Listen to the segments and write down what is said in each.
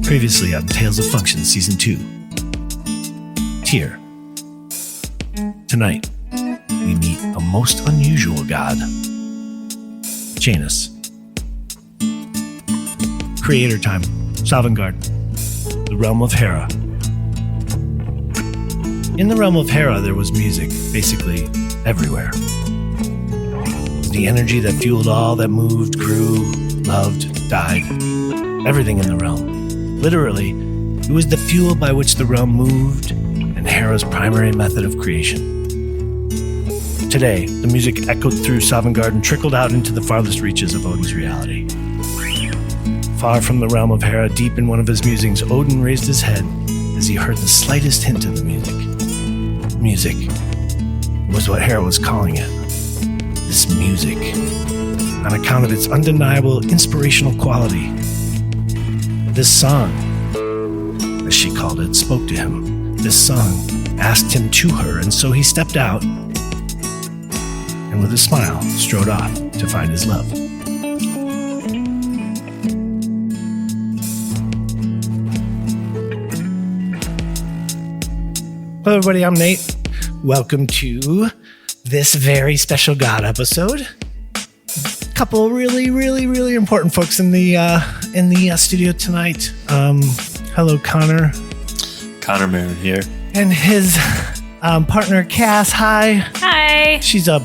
Previously on Tales of Function Season 2. Tyr. Tonight, we meet a most unusual god, Janus. Creator time, Sovngarde, the realm of Hera. In the realm of Hera, there was music, basically everywhere. The energy that fueled all that moved, grew, loved, died. Everything in the realm. Literally, it was the fuel by which the realm moved and Hera's primary method of creation. Today, the music echoed through Sovngarde and trickled out into the farthest reaches of Odin's reality. Far from the realm of Hera, deep in one of his musings, Odin raised his head as he heard the slightest hint of the music. Music was what Hera was calling it. This music, on account of its undeniable inspirational quality. This song, as she called it, spoke to him. This song asked him to her, and so he stepped out and with a smile strode off to find his love. Hello everybody, I'm Nate. Welcome to this very special God episode. Couple really important folks in the studio tonight. Hello, Connor. Connor Marin here. And his partner, Cass. Hi. She's I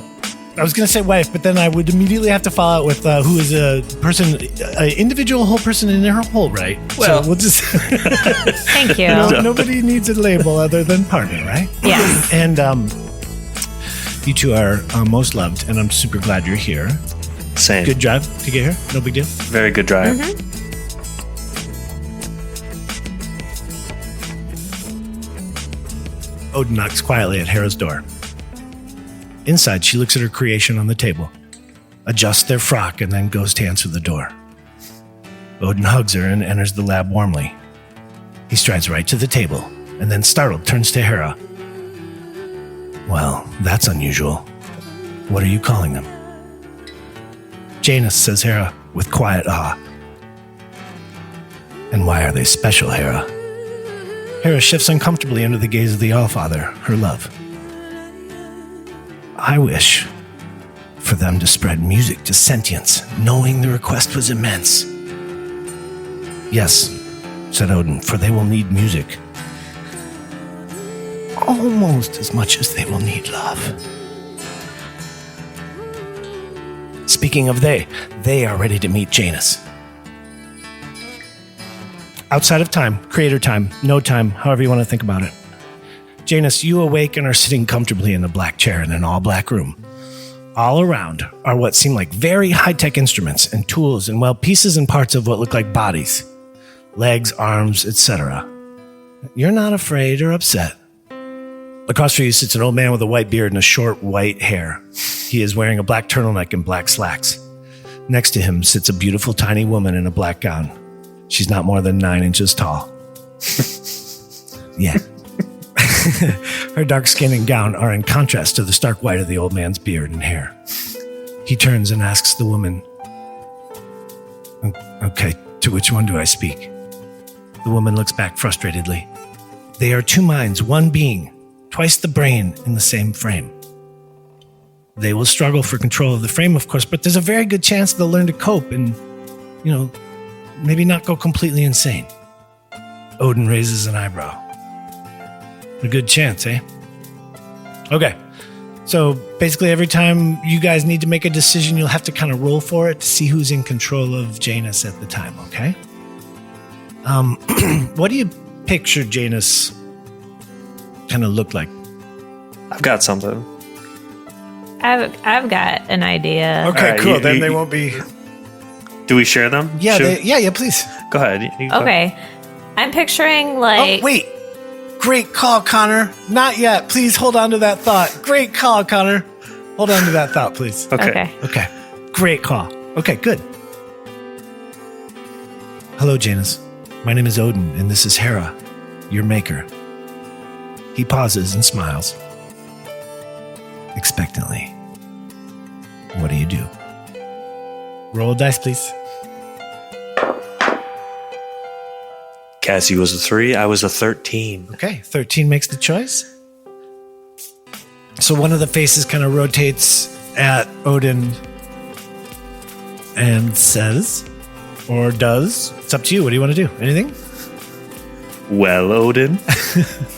was going to say wife, but then I would immediately have to follow out with who is a person, an individual whole person in her whole right. Well, so we'll just... Thank you. Nobody needs a label other than partner, right? Yes. And you two are most loved, and I'm super glad you're here. Same. Good drive to get here? No big deal? Very good drive. Mm-hmm. Odin knocks quietly at Hera's door. Inside, she looks at her creation on the table, adjusts their frock, and then goes to answer the door. Odin hugs her and enters the lab warmly. He strides right to the table, and then startled turns to Hera. Well, that's unusual. What are you calling them? Janus, says Hera, with quiet awe. And why are they special, Hera? Hera shifts uncomfortably under the gaze of the Allfather, her love. I wish for them to spread music to sentience, knowing the request was immense. Yes, said Odin, for they will need music. Almost as much as they will need love. Speaking of they are ready to meet Janus. Outside of time, creator time, no time, however you want to think about it. Janus, you awake and are sitting comfortably in a black chair in an all-black room. All around are what seem like very high-tech instruments and tools and, well, pieces and parts of what look like bodies. Legs, arms, etc. You're not afraid or upset. Across from you sits an old man with a white beard and a short white hair. He is wearing a black turtleneck and black slacks. Next to him sits a beautiful tiny woman in a black gown. She's not more than 9 inches tall. Yeah. Her dark skin and gown are in contrast to the stark white of the old man's beard and hair. He turns and asks the woman, "Okay, to which one do I speak?" The woman looks back frustratedly. They are two minds, one being, twice the brain in the same frame. They will struggle for control of the frame, of course, but there's a very good chance they'll learn to cope and, maybe not go completely insane. Odin raises an eyebrow. A good chance, eh? Okay. So basically every time you guys need to make a decision, you'll have to kind of roll for it to see who's in control of Janus at the time, okay? What do you picture Janus kind of look like? I've got something. I've got an idea. Okay, right, cool. Then they won't be... Do we share them? Yeah, Sure. yeah, please. Go ahead. You go. Okay. I'm picturing like... Oh, wait. Great call, Connor. Not yet. Please hold on to that thought. Great call, Connor. Hold on to that thought, please. Okay. Great call. Okay, good. Hello, Janus. My name is Odin, and this is Hera, your maker. He pauses and smiles. Expectantly. What do you do? Roll a dice, please. Cassie was a 3. I was a 13. Okay, 13 makes the choice. So one of the faces kind of rotates at Odin and says, or does, it's up to you. What do you want to do? Anything? Well, Odin.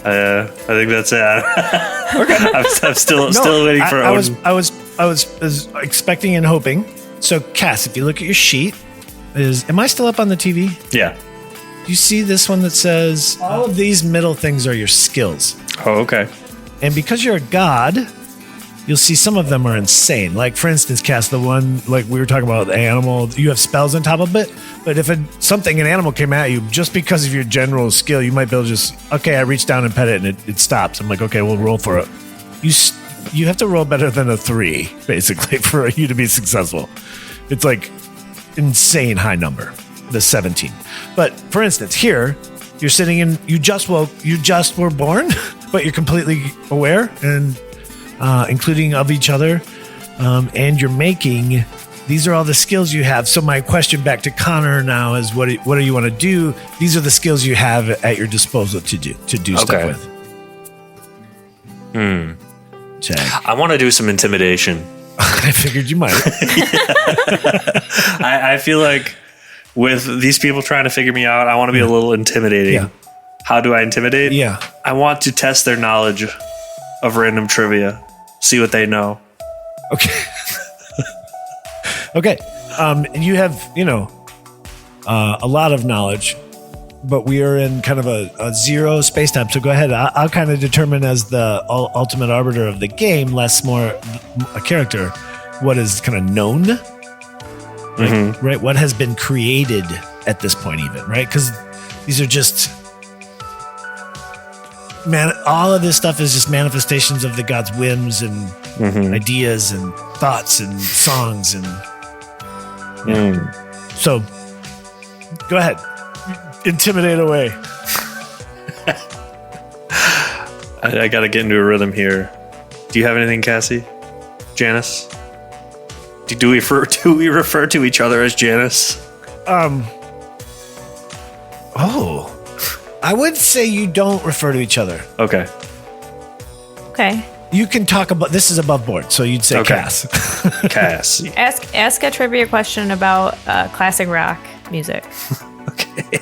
I think that's it. I'm still waiting for Odin. I was expecting and hoping. So, Cass, if you look at your sheet, am I still up on the TV? Yeah. You see this one that says all of these middle things are your skills. Oh, okay. And because you're a god, you'll see some of them are insane. Like, for instance, Cass, the one, like we were talking about, the animal, you have spells on top of it. But if an animal came at you, just because of your general skill, you might be able to just, okay, I reach down and pet it and it stops. I'm like, okay, we'll roll for it. You have to roll better than a 3, basically, for you to be successful. It's like insane high number, the 17. But for instance, here, you're sitting in, you just were born, but you're completely aware and including of each other, and you're making. These are all the skills you have. So my question back to Connor now is, what do you want to do? These are the skills you have at your disposal to do stuff with. Check. I want to do some intimidation. I figured you might. I feel like with these people trying to figure me out, I want to be a little intimidating. Yeah. How do I intimidate? Yeah. I want to test their knowledge of random trivia. See what they know. Okay. Okay. You have, a lot of knowledge, but we are in kind of a zero space time. So go ahead. I'll kind of determine as the ultimate arbiter of the game, less more a character, what is kind of known, right? What has been created at this point, even, right? Because these are just, all of this stuff is just manifestations of the god's whims and ideas and thoughts and songs and. So, go ahead. Intimidate away. I got to get into a rhythm here. Do you have anything, Cassie? Janus? Do we refer to each other as Janus? I would say you don't refer to each other. Okay. Okay. You can talk about, this is above board, so you'd say Cass. Cass. Ask a trivia question about classic rock music. Okay.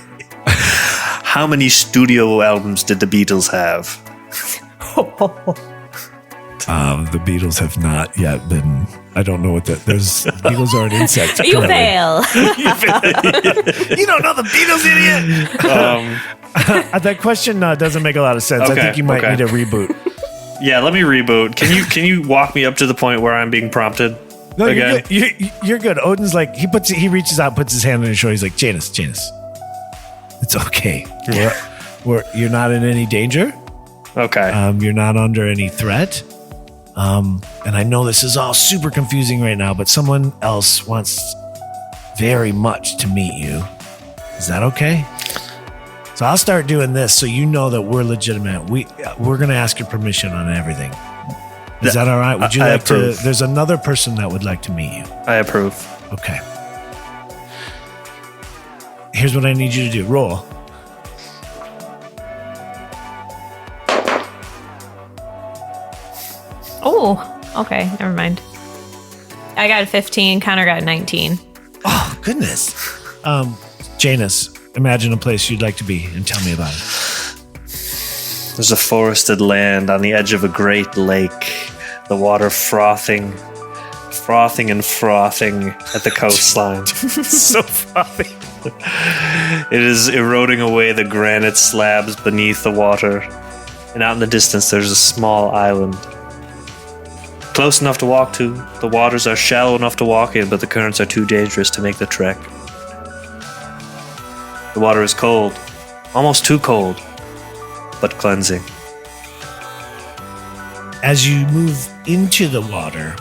How many studio albums did the Beatles have? The Beatles have not yet been. I don't know what that. There's Beatles are an insect. You fail. You don't know the Beatles, idiot. That question doesn't make a lot of sense. Okay, I think you might need a reboot. Yeah, let me reboot. Can you walk me up to the point where I'm being prompted? No, again? you're good. Odin's like he reaches out, puts his hand on his shoulder. He's like, Janus, it's okay. You're not in any danger. Okay. You're not under any threat. And I know this is all super confusing right now, but someone else wants very much to meet you. Is that okay? So I'll start doing this so you know that we're legitimate. We're going to ask your permission on everything. Is that all right? Would you like approve. to? There's another person that would like to meet you. I approve. Okay. Here's what I need you to do. Roll. Oh, okay. Never mind. I got a 15. Connor got a 19. Oh, goodness. Janus, imagine a place you'd like to be and tell me about it. There's a forested land on the edge of a great lake. The water frothing and frothing at the coastline. So frothy. It is eroding away the granite slabs beneath the water. And out in the distance, there's a small island. Close enough to walk to. The waters are shallow enough to walk in, but the currents are too dangerous to make the trek. The water is cold. Almost too cold. But cleansing. As you move into the water,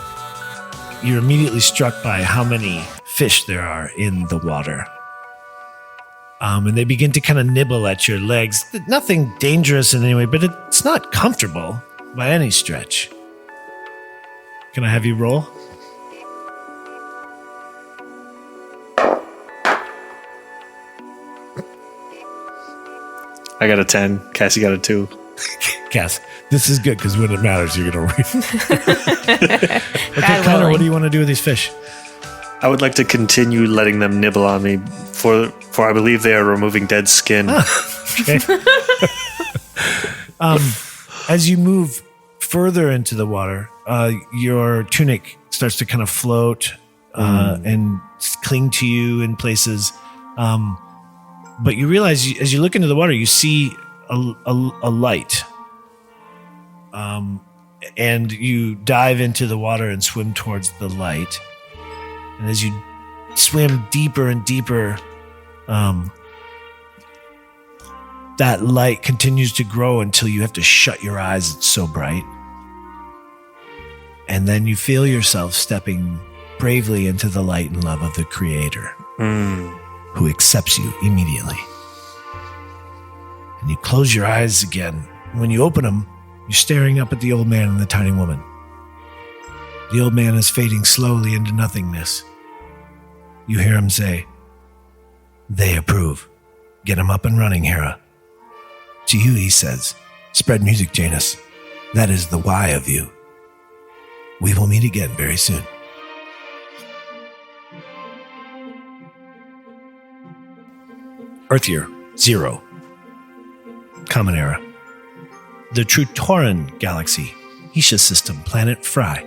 you're immediately struck by how many fish there are in the water. And they begin to kind of nibble at your legs. Nothing dangerous in any way, but it's not comfortable by any stretch. Can I have you roll? I got a 10. Cassie got a 2. Cass, this is good because when it matters, you're going to read. Okay, God Connor, willing. what do you want to do with these fish? I would like to continue letting them nibble on me, for I believe they are removing dead skin. Okay. As you move further into the water, your tunic starts to kind of float and cling to you in places. But you realize as you look into the water, you see a light. And you dive into the water and swim towards the light. And as you swim deeper and deeper, that light continues to grow until you have to shut your eyes. It's so bright. And then you feel yourself stepping bravely into the light and love of the Creator, who accepts you immediately. And you close your eyes again. When you open them, you're staring up at the old man and the tiny woman. The old man is fading slowly into nothingness. You hear him say, "They approve. Get him up and running, Hera." To you, he says, "Spread music, Janus. That is the why of you. We will meet again very soon." Earth Year 0. Common Era. The Trutoran Galaxy, Isha System, Planet Fry.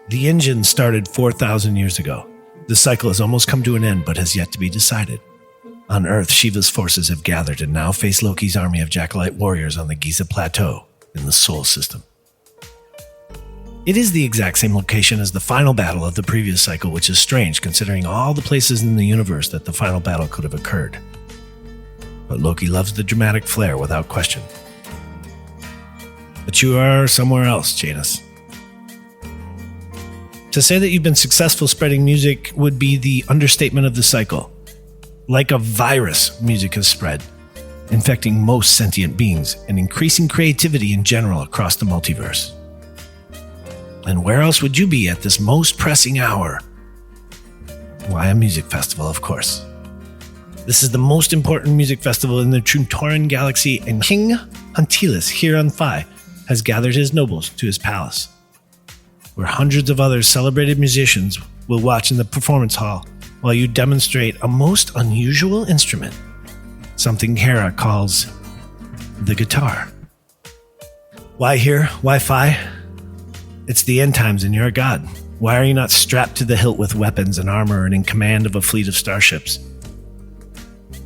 The engine started 4,000 years ago. The cycle has almost come to an end, but has yet to be decided. On Earth, Shiva's forces have gathered and now face Loki's army of Jackalite warriors on the Giza Plateau in the Sol System. It is the exact same location as the final battle of the previous cycle, which is strange considering all the places in the universe that the final battle could have occurred. But Loki loves the dramatic flair without question. But you are somewhere else, Janus. To say that you've been successful spreading music would be the understatement of the cycle. Like a virus, music has spread, infecting most sentient beings and increasing creativity in general across the multiverse. And where else would you be at this most pressing hour? Why, a music festival, of course. This is the most important music festival in the Trutoran Galaxy, and King Huntilis here on Phi has gathered his nobles to his palace, where hundreds of other celebrated musicians will watch in the performance hall while you demonstrate a most unusual instrument, something Hera calls the guitar. Why here? Why Phi? It's the end times and you're a god. Why are you not strapped to the hilt with weapons and armor and in command of a fleet of starships?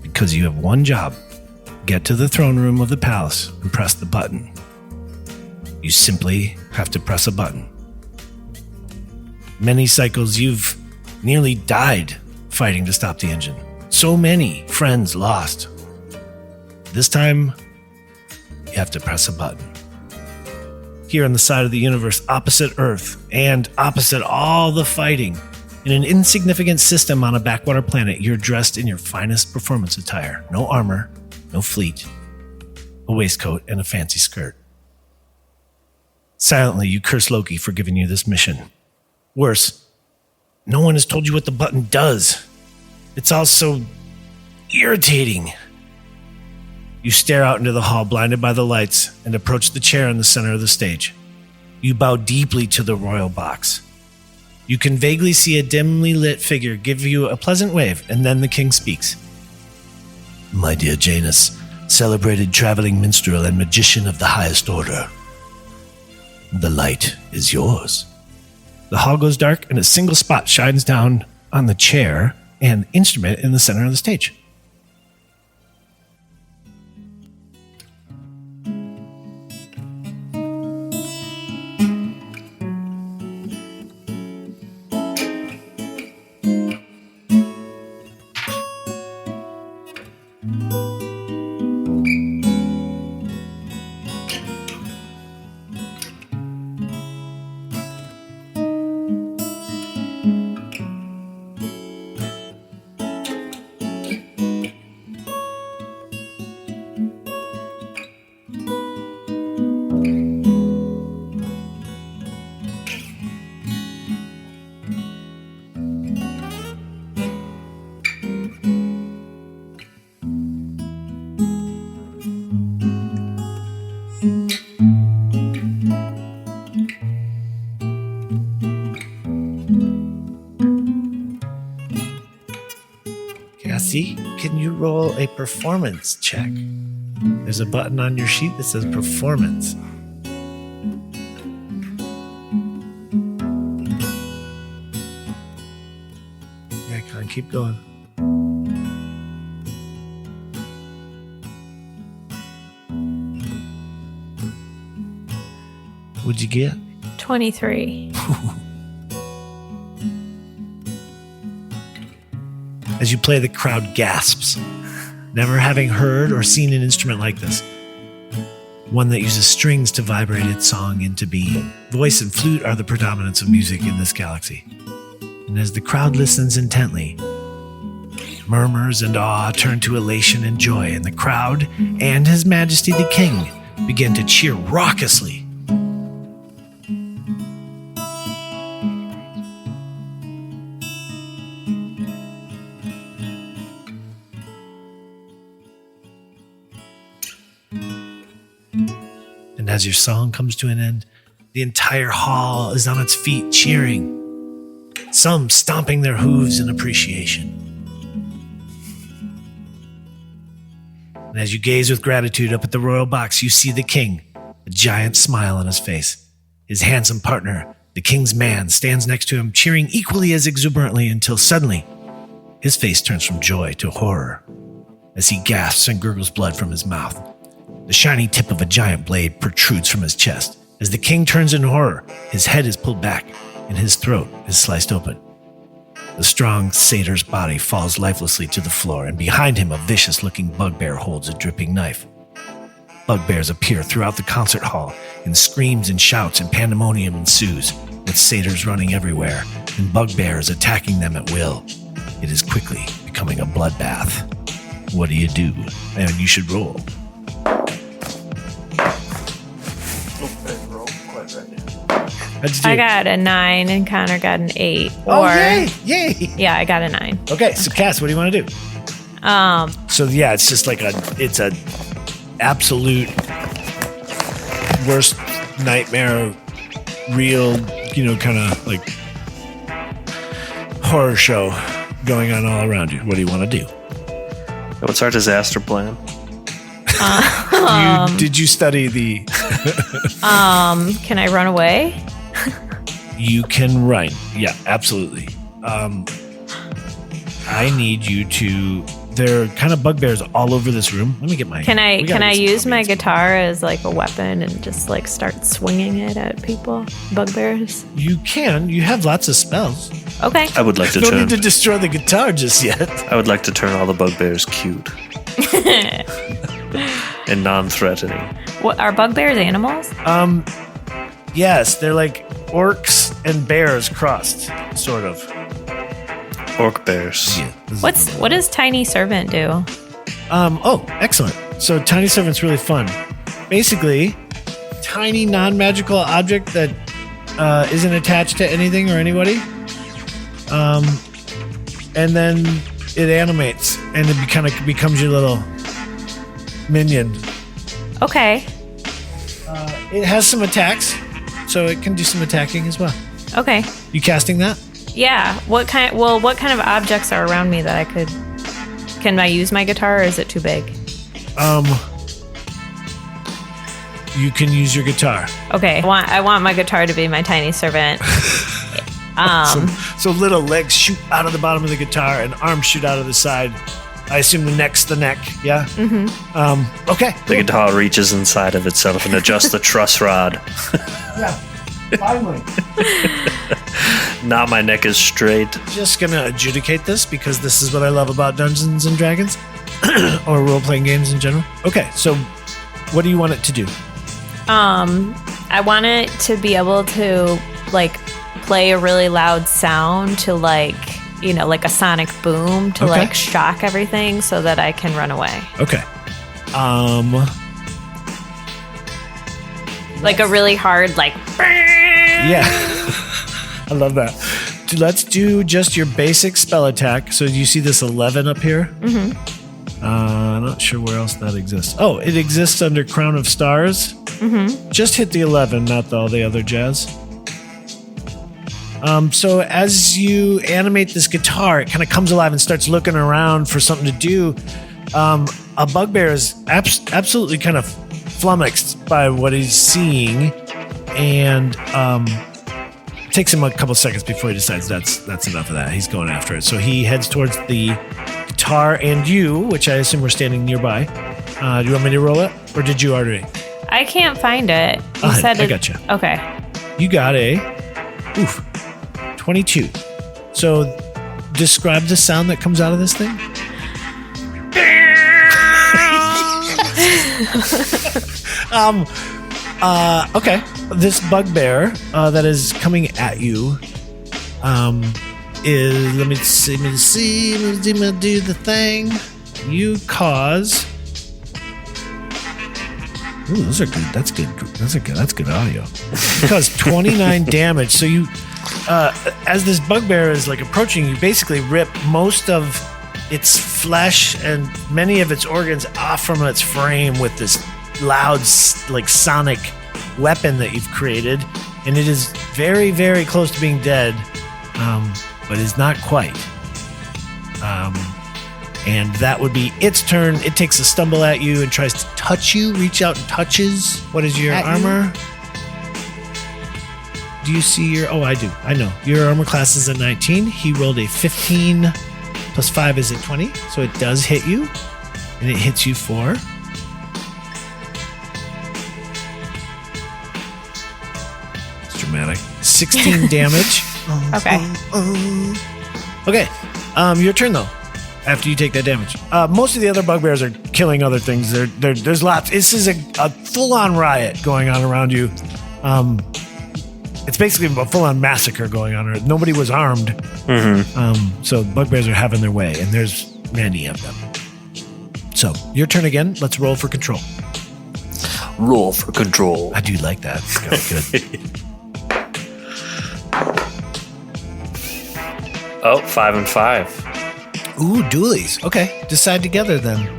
Because you have one job. Get to the throne room of the palace and press the button. You simply have to press a button. Many cycles you've nearly died fighting to stop the engine. So many friends lost. This time, you have to press a button. Here on the side of the universe, opposite Earth, and opposite all the fighting, in an insignificant system on a backwater planet, you're dressed in your finest performance attire. No armor, no fleet, a waistcoat, and a fancy skirt. Silently, you curse Loki for giving you this mission. Worse, no one has told you what the button does. It's all so irritating. You stare out into the hall, blinded by the lights, and approach the chair in the center of the stage. You bow deeply to the royal box. You can vaguely see a dimly lit figure give you a pleasant wave, and then the king speaks. "My dear Janus, celebrated traveling minstrel and magician of the highest order, the light is yours." The hall goes dark, and a single spot shines down on the chair and instrument in the center of the stage. see, can you roll a performance check? There's a button on your sheet that says performance. Yeah, come on, keep going. What'd you get? 23. As you play, the crowd gasps, never having heard or seen an instrument like this. One that uses strings to vibrate its song into being. Voice and flute are the predominance of music in this galaxy. And as the crowd listens intently, murmurs and awe turn to elation and joy, and the crowd and His Majesty the King begin to cheer raucously. And as your song comes to an end, the entire hall is on its feet cheering, some stomping their hooves in appreciation. And as you gaze with gratitude up at the royal box, you see the king, a giant smile on his face. His handsome partner, the king's man, stands next to him, cheering equally as exuberantly until suddenly his face turns from joy to horror as he gasps and gurgles blood from his mouth. The shiny tip of a giant blade protrudes from his chest. As the king turns in horror, his head is pulled back and his throat is sliced open. The strong satyr's body falls lifelessly to the floor, and behind him a vicious-looking bugbear holds a dripping knife. Bugbears appear throughout the concert hall, and screams and shouts and pandemonium ensues, with satyrs running everywhere, and bugbears attacking them at will. It is quickly becoming a bloodbath. What do you do? And you should roll. I got a 9 and Connor got an 8. Oh, yay! Yay! Yeah, I got a 9. Okay, so Cass, what do you want to do? So yeah, it's just like it's a absolute worst nightmare, real, kind of like horror show going on all around you. What do you want to do? What's our disaster plan? Did you study the? Can I run away? You can run. Yeah, absolutely. I need you to. There are kind of bugbears all over this room. Let me get my. Can I use my guitar as like a weapon and just like start swinging it at people? Bugbears. You can. You have lots of spells. Okay. I would like to Don't turn. need to destroy the guitar just yet. I would like to turn all the bugbears cute and non-threatening. What are bugbears animals? Yes, they're like orcs and bears crossed, sort of. Orc bears. Yeah, What does Tiny Servant do? Oh, excellent. So Tiny Servant's really fun. Basically, tiny non-magical object that isn't attached to anything or anybody. And then it animates and it kind of becomes your little minion. Okay. It has some attacks, so it can do some attacking as well. Okay. You casting that? Yeah. What kind of objects are around me that I could? Can I use my guitar, or is it too big? You can use your guitar. Okay. I want my guitar to be my Tiny Servant. So little legs shoot out of the bottom of the guitar and arms shoot out of the side. I assume the neck's the neck, yeah? Mm-hmm. Okay. The guitar reaches inside of itself and adjusts the truss rod. Yeah, finally. Now my neck is straight. Just gonna adjudicate this because this is what I love about Dungeons and Dragons or role-playing games in general. Okay, so what do you want it to do? I want it to be able to like play a really loud sound to like a sonic boom to like shock everything so that I can run away. Okay. Like a really hard like. Yeah. I love that. Let's do just your basic spell attack. So you see this 11 up here? Mm-hmm. I'm not sure where else that exists. Oh, it exists under Crown of Stars. Mm-hmm. Just hit the 11, not all the other jazz. So as you animate this guitar, it kind of comes alive and starts looking around for something to do. A bugbear is absolutely kind of flummoxed by what he's seeing, and it takes him a couple seconds before he decides that's enough of that. He's going after it. So he heads towards the guitar and you, which I assume we're standing nearby. Do you want me to roll it, or did you already? I can't find it. You said I got you. Okay. You got a 22. So describe the sound that comes out of this thing. Okay. This bugbear that is coming at you is, let me do the thing. You cause. Ooh, those are good. That's good. That's good audio. You cause 29 damage. So you, as this bugbear is like approaching, you basically rip most of its flesh and many of its organs off from its frame with this loud, like sonic weapon that you've created, and it is very, very close to being dead, but is not quite. And that would be its turn. It takes a stumble at you and tries to touch you, reach out and touches. What is your armor? Do you see your... Oh, I do. I know. Your armor class is a 19. He rolled a 15 plus 5 is a 20. So it does hit you. And it hits you for... It's dramatic. 16 damage. Okay. Okay. Your turn, though. After you take that damage, most of the other bugbears are killing other things. There's lots. This is a full-on riot going on around you. It's basically a full-on massacre going on. Nobody was armed, so bugbears are having their way, and there's many of them. So your turn again. Let's roll for control. Roll for control. I do like that. It's kind of good. Oh, 5 and 5. Ooh, dualies. Okay, decide together then.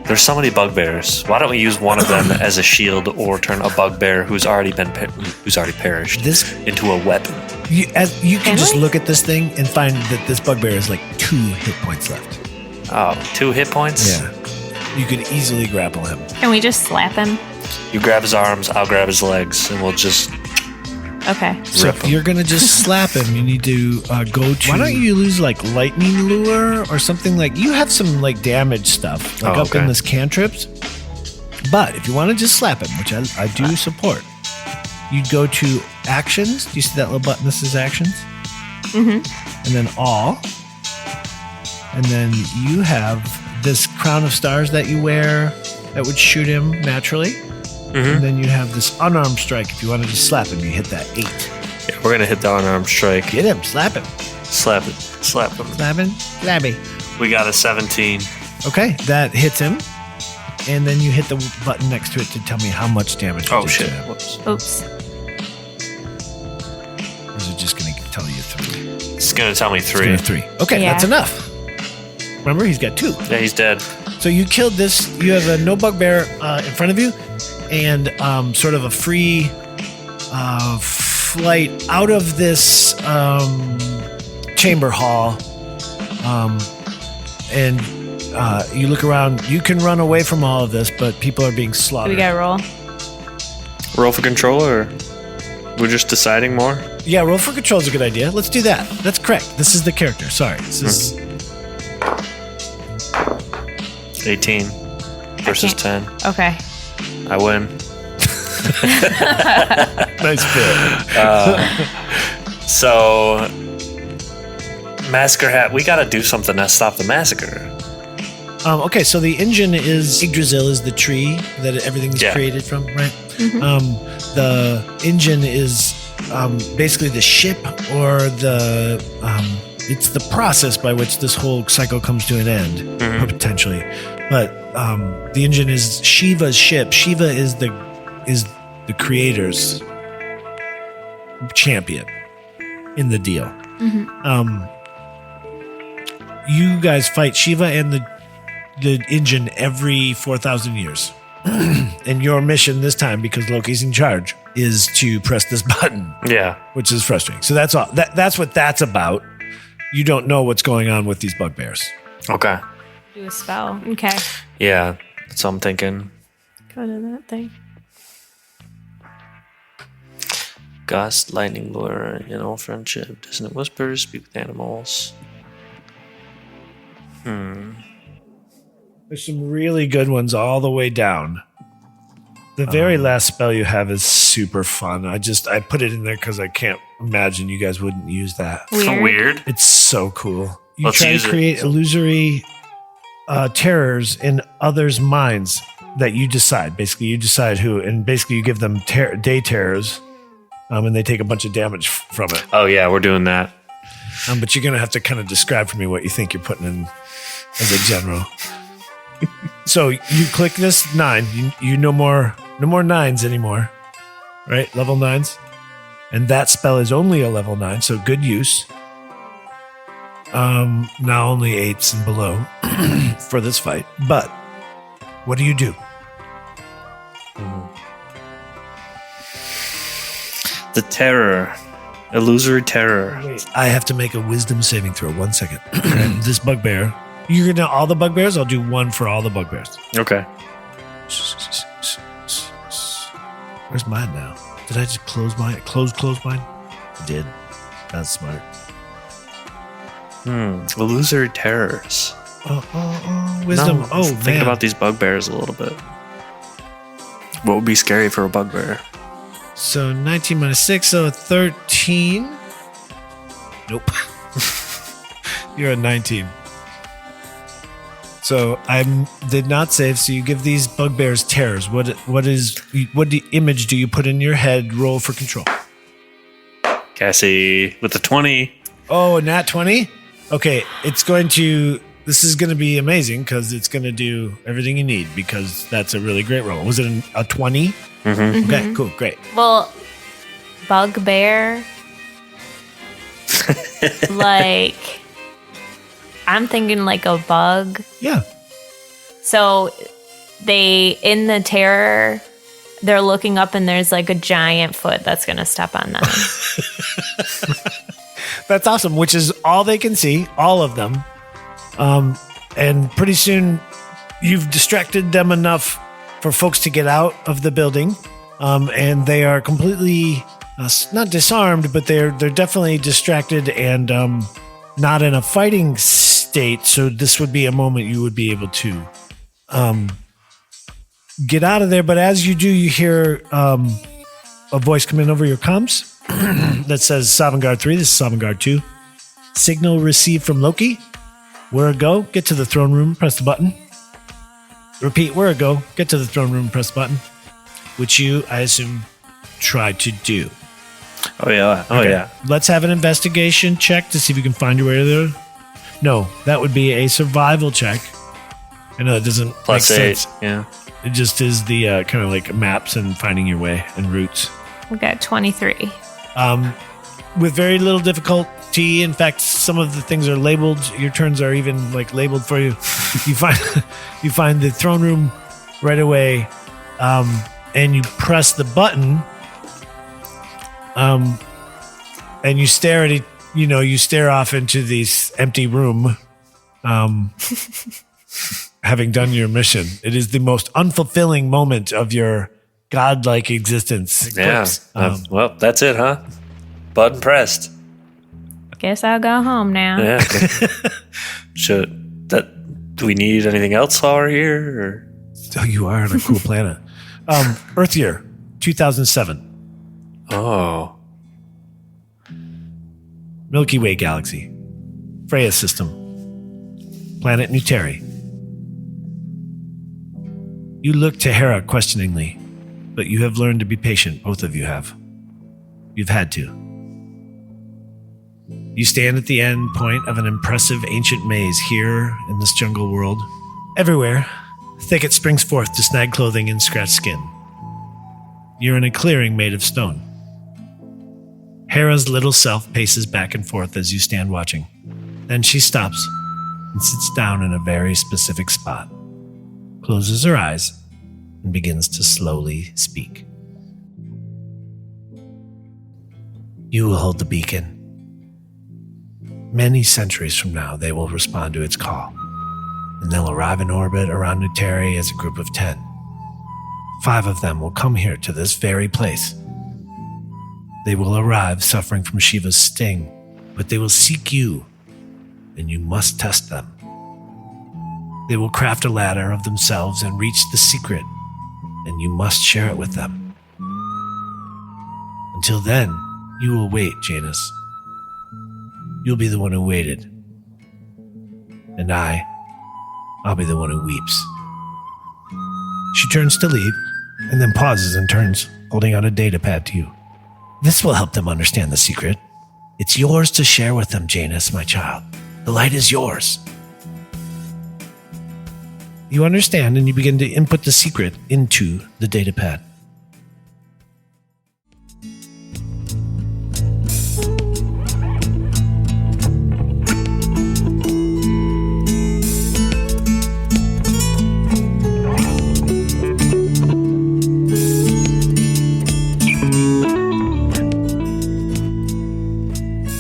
There's so many bugbears. Why don't we use one of them as a shield, or turn a bugbear who's already perished into a weapon? You can just look at this thing and find that this bugbear is like 2 hit points left. Oh, 2 hit points? Yeah. You could easily grapple him. Can we just slap him? You grab his arms, I'll grab his legs, and we'll just... Okay. So if you're gonna just slap him, you need to go to. Why don't you use like lightning lure or something like? You have some like damage stuff like up in this cantrips. But if you want to just slap him, which I do support, you'd go to actions. Do you see that little button? This is actions. And then all. And then you have this crown of stars that you wear that would shoot him naturally. And then you have this unarmed strike. If you want to just slap him, you hit that 8. Yeah, we're going to hit the unarmed strike. Get him. Slap him. Slap it. Slap him. Slap him. Slabby. We got a 17. Okay, that hits him. And then you hit the button next to it to tell me how much damage. Oh, shit. Oops. Or is it just going to tell you 3? It's going to tell me 3. 3. Okay, Yeah. that's enough. Remember, he's got 2. Yeah, he's dead. So you killed this. You have a no bugbear in front of you, and sort of a free flight out of this chamber hall. And you look around. You can run away from all of this, but people are being Do slaughtered. we gotta roll? Roll for control, or we're just deciding more? Yeah, roll for control is a good idea. Let's do that. That's correct. This is the character. Sorry. This is 18 versus 10. Okay. I win. nice bit. So, Massacre Hat, we gotta do something to stop the massacre. Okay, so the engine is Yggdrasil is the tree that everything's created from, right? The engine is basically the ship, or the it's the process by which this whole cycle comes to an end, potentially. But the engine is Shiva's ship. Shiva is the creator's champion in the deal. You guys fight Shiva and the engine every 4,000 years. And your mission this time, because Loki's in charge, is to press this button, Yeah. which is frustrating. So that's all. That's what that's about. You don't know what's going on with these bugbears. Okay. Do a spell. Okay. Yeah. That's what I'm thinking. Go to that thing. Gust, lightning blur, friendship, dissonant whispers, speak with animals. There's some really good ones all the way down. The very last spell you have is super fun. I put it in there because I can't imagine you guys wouldn't use that. Weird. It's so cool. You Let's try use to it. create illusory terrors in others' minds that you decide. Basically, you decide who, and basically you give them day terrors, and they take a bunch of damage from it. Oh, yeah, we're doing that. But you're going to have to kind of describe for me what you think you're putting in as a general. So you click this 9. You no more 9s anymore, right? Level 9s. And that spell is only a level 9, so good use. Now only 8s and below for this fight. But what do you do? The terror. Illusory terror. Wait, I have to make a wisdom saving throw. 1 second. This bugbear. You're gonna all the bugbears? I'll do 1 for all the bugbears. Okay. Where's mine now? Did I just close mine? Close mine? I did. That's smart. Illusory terrors. Wisdom. No, let's think man. about these bugbears a little bit. What would be scary for a bugbear? So 19 minus 6, so 13. Nope. You're at 19. So I did not save. So you give these bugbears terrors. What the image do you put in your head? Roll for control. Cassie with the 20. Oh, a nat 20? Okay, this is going to be amazing because it's going to do everything you need because that's a really great roll. Was it a 20? Mm-hmm. Okay, cool, great. Well, bugbear. Like, I'm thinking like a bug. Yeah. So in the terror, they're looking up and there's like a giant foot that's going to step on them. That's awesome, which is all they can see, all of them. And pretty soon you've distracted them enough for folks to get out of the building. And they are completely not disarmed, but they're definitely distracted and not in a fighting state. So this would be a moment you would be able to get out of there. But as you do, you hear a voice come in over your comms that says Sovngarde 3. This is Sovngarde 2. Signal received from Loki. Where a go? Get to the throne room. Press the button. Repeat. Where a go? Get to the throne room. Press the button. Which you, I assume, tried to do. Oh, yeah. Oh, Okay. yeah. Let's have an investigation check to see if you can find your way there. No, that would be a survival check. I know that doesn't Plus make 8. sense. Yeah. It just is the kind of like maps and finding your way and routes. We got 23. With very little difficulty. In fact, some of the things are labeled. Your turns are even like labeled for you. You find the throne room right away, and you press the button. And you stare at it. You stare off into this empty room. Having done your mission, it is the most unfulfilling moment of your godlike existence. Yeah. Well, that's it, huh? Button pressed. Guess I'll go home now. Yeah. Do we need anything else while we're here? Or? Oh, you are on a cool planet. Earth year 2007. Oh. Milky Way galaxy. Freya system. Planet Nuteri. You look to Hera questioningly, but you have learned to be patient, both of you have. You've had to. You stand at the end point of an impressive ancient maze here in this jungle world. Everywhere, thicket springs forth to snag clothing and scratch skin. You're in a clearing made of stone. Hera's little self paces back and forth as you stand watching. Then she stops and sits down in a very specific spot, closes her eyes, and begins to slowly speak. You will hold the beacon. Many centuries from now, they will respond to its call, and they'll arrive in orbit around Nuteri as a group of 10. 5 of them will come here to this very place. They will arrive suffering from Shiva's sting, but they will seek you, and you must test them. They will craft a ladder of themselves and reach the secret, and you must share it with them. Until then, you will wait, Janus. You'll be the one who waited. And I'll be the one who weeps. She turns to leave, and then pauses and turns, holding out a data pad to you. This will help them understand the secret. It's yours to share with them, Janus, my child. The light is yours. You understand, and you begin to input the secret into the data pad.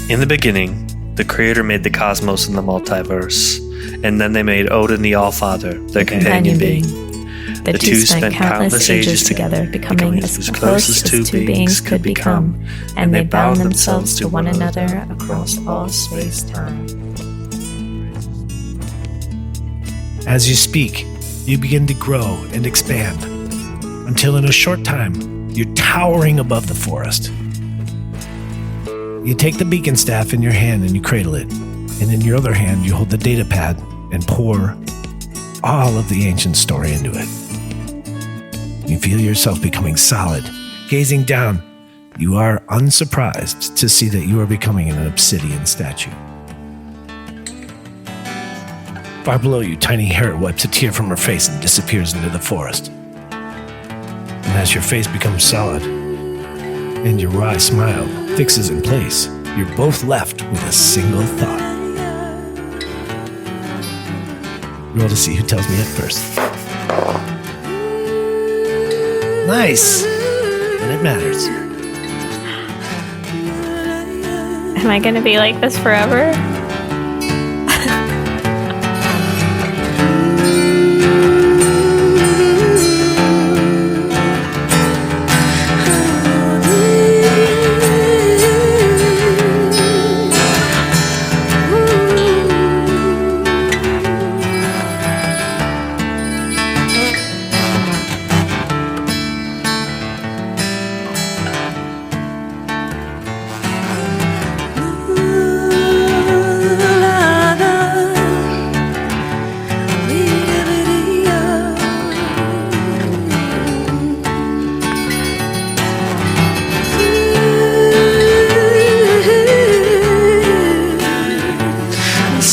In the beginning, the Creator made the cosmos and the multiverse, and then they made Odin the Allfather, their companion being. The two spent countless ages together, becoming as close as two beings could become, and they bound themselves to one another across all space-time. As you speak, you begin to grow and expand, until in a short time, you're towering above the forest. You take the beacon staff in your hand and you cradle it, and in your other hand you hold the data pad and pour all of the ancient story into it. You feel yourself becoming solid. Gazing down, you are unsurprised to see that you are becoming an obsidian statue. Far below you, Tiny Hair wipes a tear from her face and disappears into the forest. And as your face becomes solid, and your wry smile fixes in place, you're both left with a single thought. Roll to see who tells me it first. Nice! And it matters. Am I gonna be like this forever?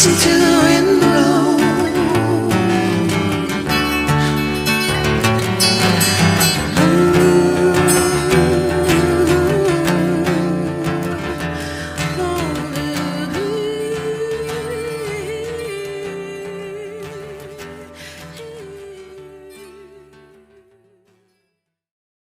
Listen to